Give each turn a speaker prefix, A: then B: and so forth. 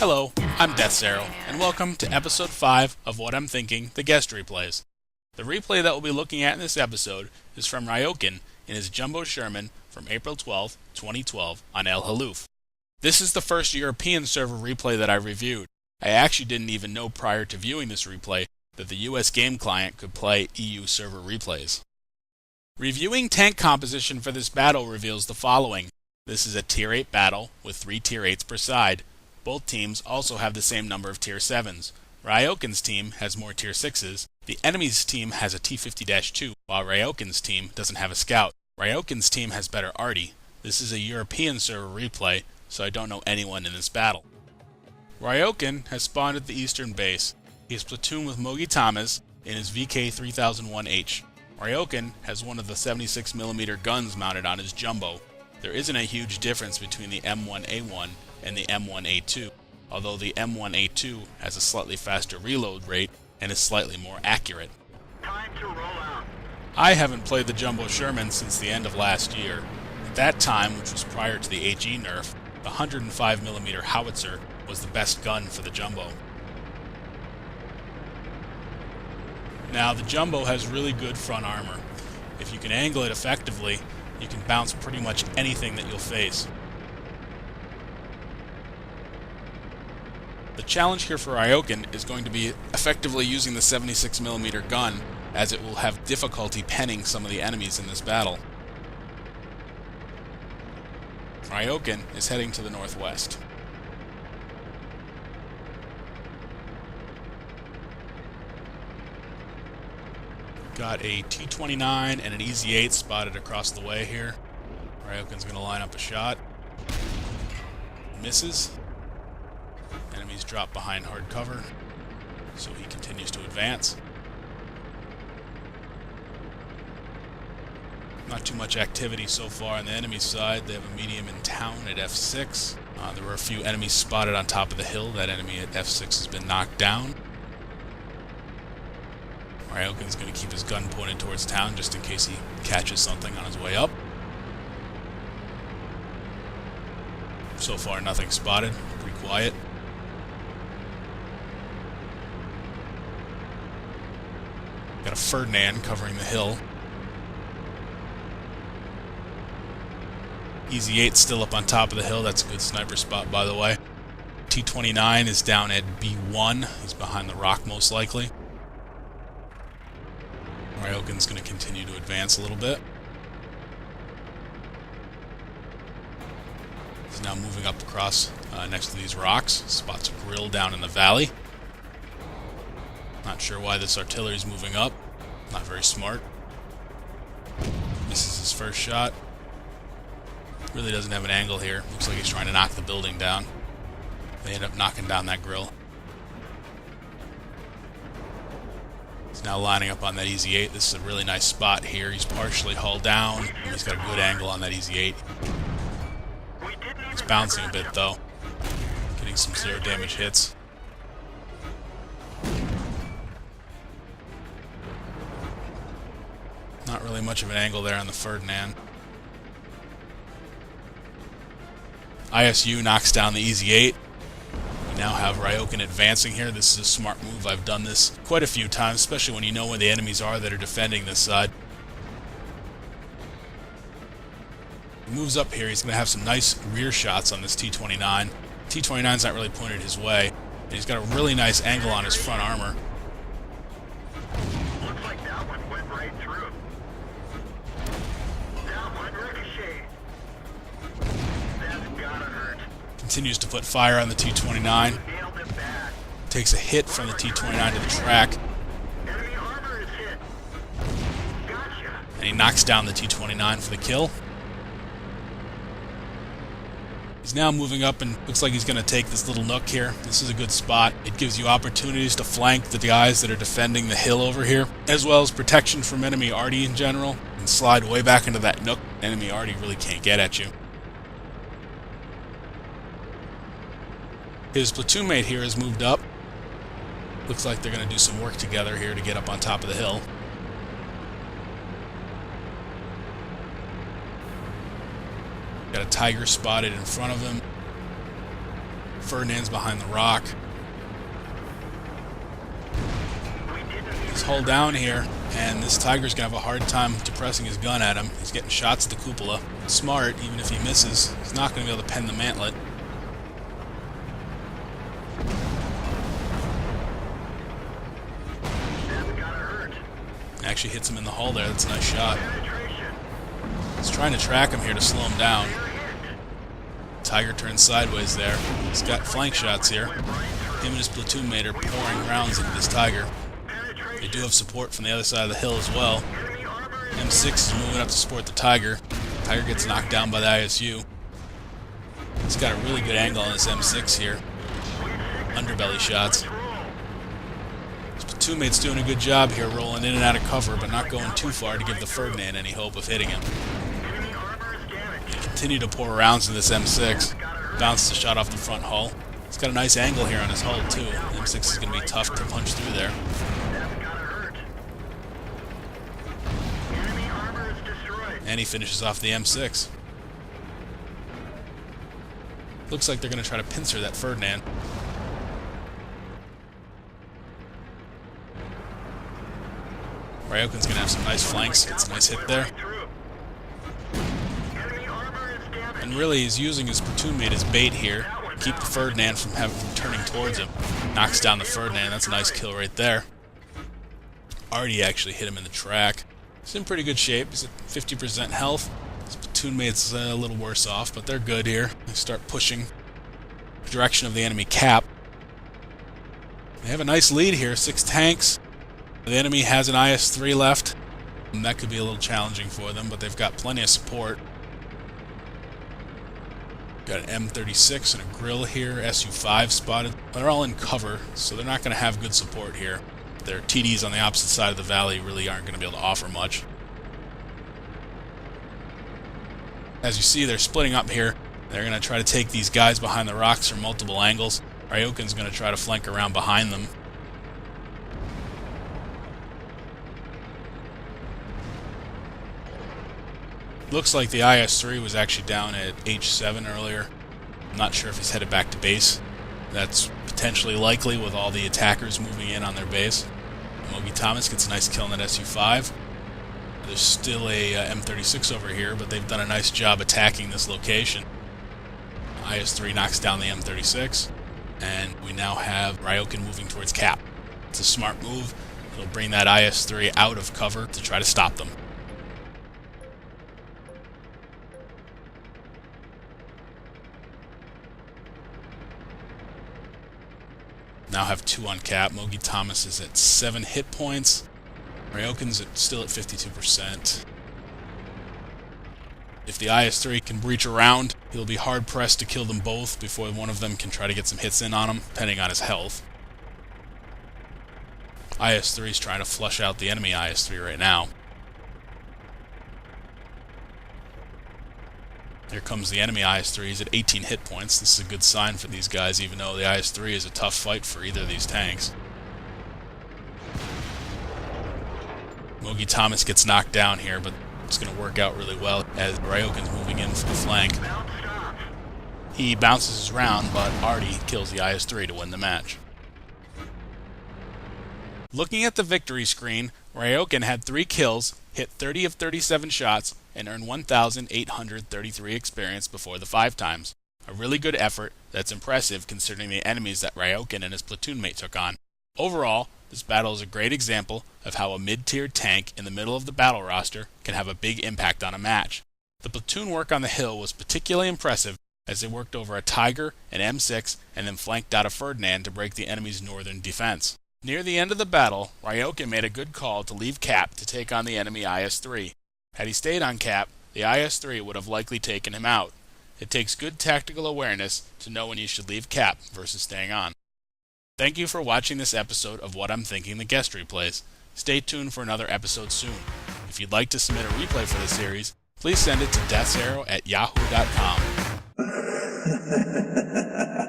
A: Hello, I'm deathsarrow, and welcome to episode 5 of What I'm Thinking, the guest replays. The replay that we'll be looking at in this episode is from Ryokan in his Jumbo Sherman from April 12, 2012 on El Haluf. This is the first European server replay that I reviewed. I actually didn't even know prior to viewing this replay that the US game client could play EU server replays. Reviewing tank composition for this battle reveals the following. This is a Tier 8 battle with 3 Tier 8s per side. Both teams also have the same number of Tier 7s. Ryokan's team has more Tier 6s. The enemy's team has a T-50-2, while Ryokan's team doesn't have a scout. Ryokan's team has better arty. This is a European server replay, so I don't know anyone in this battle. Ryokan has spawned at the eastern base. He is platooned with Mogitamas in his VK-3001H. Ryokan has one of the 76mm guns mounted on his Jumbo. There isn't a huge difference between the M1A1 and the M1A2, although the M1A2 has a slightly faster reload rate and is slightly more accurate.
B: Time to roll out.
A: I haven't played the Jumbo Sherman since the end of last year. At that time, which was prior to the HE nerf, the 105mm howitzer was the best gun for the Jumbo. Now, the Jumbo has really good front armor. If you can angle it effectively, you can bounce pretty much anything that you'll face. The challenge here for Ryokan is going to be effectively using the 76mm gun, as it will have difficulty penning some of the enemies in this battle. Ryokan is heading to the northwest. Got a T-29 and an EZ-8 spotted across the way here. Ryokan's going to line up a shot. Misses. Enemies drop behind hard cover, so he continues to advance. Not too much activity so far on the enemy side. They have a medium in town at F6. There were a few enemies spotted on top of the hill. That enemy at F6 has been knocked down. Ryokan's going to keep his gun pointed towards town just in case he catches something on his way up. So far, nothing spotted. Pretty quiet. Got a Ferdinand covering the hill. EZ-8 still up on top of the hill. That's a good sniper spot, by the way. T-29 is down at B1. He's behind the rock, most likely. Ryokan's going to continue to advance a little bit. He's now moving up across next to these rocks. Spots a grill down in the valley. Not sure why this artillery is moving up. Not very smart. Misses his first shot. Really doesn't have an angle here. Looks like he's trying to knock the building down. They end up knocking down that grill. He's now lining up on that EZ-8. This is a really nice spot here. He's partially hull down. He's got a good angle on that EZ-8. He's bouncing a bit though. Getting some zero damage hits. Not really much of an angle there on the Ferdinand. ISU knocks down the EZ-8. We now have Ryokan advancing here. This is a smart move. I've done this quite a few times, especially when you know where the enemies are that are defending this side. He moves up here. He's going to have some nice rear shots on this T-29. T-29's not really pointed his way. And he's got a really nice angle on his front armor.
B: Looks like that one went right through. That one ricocheted. That's gotta hurt.
A: Continues to put fire on the T-29.
B: Nailed it bad.
A: Takes a hit from the T-29 to the track.
B: Enemy armor is hit. Gotcha.
A: And he knocks down the T-29 for the kill. He's now moving up and looks like he's going to take this little nook here. This is a good spot. It gives you opportunities to flank the guys that are defending the hill over here, as well as protection from enemy arty in general, and slide way back into that nook. Enemy arty really can't get at you. His platoon mate here has moved up. Looks like they're going to do some work together here to get up on top of the hill. Got a Tiger spotted in front of him. Ferdinand's behind the rock. He's hull down here, and this Tiger's going to have a hard time depressing his gun at him. He's getting shots at the cupola. Smart, even if he misses. He's not going to be able to pen the mantlet. Actually hits him in the hull there. That's a nice shot. He's trying to track him here to slow him down. Tiger turns sideways there. He's got flank shots here. Him and his platoon mate are pouring rounds into this Tiger. They do have support from the other side of the hill as well. M6 is moving up to support the Tiger. Tiger gets knocked down by the ISU. He's got a really good angle on this M6 here. Underbelly shots. His platoon mate's doing a good job here, rolling in and out of cover, but not going too far to give the Ferdinand any hope of hitting him. They continue to pour rounds in this M6. Bounces a shot off the front hull. He's got a nice angle here on his hull too. M6 is going to be tough to punch through there. And he finishes off the M6. Looks like they're going to try to pincer that Ferdinand. Ryokin's going to have some nice flanks. Gets a nice hit there. And really, he's using his platoon mate as bait here. Keep the Ferdinand from turning towards him. Knocks down the Ferdinand. That's a nice kill right there. Artie actually hit him in the track. He's in pretty good shape. He's at 50% health. His platoon mate's a little worse off, but they're good here. They start pushing the direction of the enemy cap. They have a nice lead here, 6 tanks. The enemy has an IS-3 left, and that could be a little challenging for them, but they've got plenty of support. Got an M36 and a grill here, SU-5 spotted. They're all in cover, so they're not going to have good support here. Their TDs on the opposite side of the valley really aren't going to be able to offer much. As you see, they're splitting up here. They're going to try to take these guys behind the rocks from multiple angles. Ryokin's going to try to flank around behind them. Looks like the IS-3 was actually down at H7 earlier. I'm not sure if he's headed back to base. That's potentially likely with all the attackers moving in on their base. Mogi Thomas gets a nice kill on that SU-5. There's still a M36 over here, but they've done a nice job attacking this location. IS-3 knocks down the M36, and we now have Ryokin moving towards cap. It's a smart move. It'll bring that IS-3 out of cover to try to stop them. Now have 2 on cap. Mogi Thomas is at 7 hit points. Ryokin's still at 52%. If the IS-3 can breach around, he'll be hard-pressed to kill them both before one of them can try to get some hits in on him, depending on his health. IS-3 is trying to flush out the enemy IS-3 right now. Here comes the enemy IS-3. He's at 18 hit points. This is a good sign for these guys, even though the IS-3 is a tough fight for either of these tanks. Mogi Thomas gets knocked down here, but it's going to work out really well as Ryokin's moving in for the flank. He bounces his round, but Artie kills the IS-3 to win the match. Looking at the victory screen, Ryokin had 3 kills, hit 30 of 37 shots, and earned 1,833 experience before the 5 times. A really good effort that's impressive considering the enemies that Ryokin and his platoon mate took on. Overall, this battle is a great example of how a mid-tier tank in the middle of the battle roster can have a big impact on a match. The platoon work on the hill was particularly impressive as they worked over a Tiger, an M6, and then flanked out a Ferdinand to break the enemy's northern defense. Near the end of the battle, Ryokin made a good call to leave cap to take on the enemy IS-3. Had he stayed on cap, the IS-3 would have likely taken him out. It takes good tactical awareness to know when you should leave cap versus staying on. Thank you for watching this episode of What I'm Thinking the Guest Replays. Stay tuned for another episode soon. If you'd like to submit a replay for the series, please send it to deathsarrow@yahoo.com.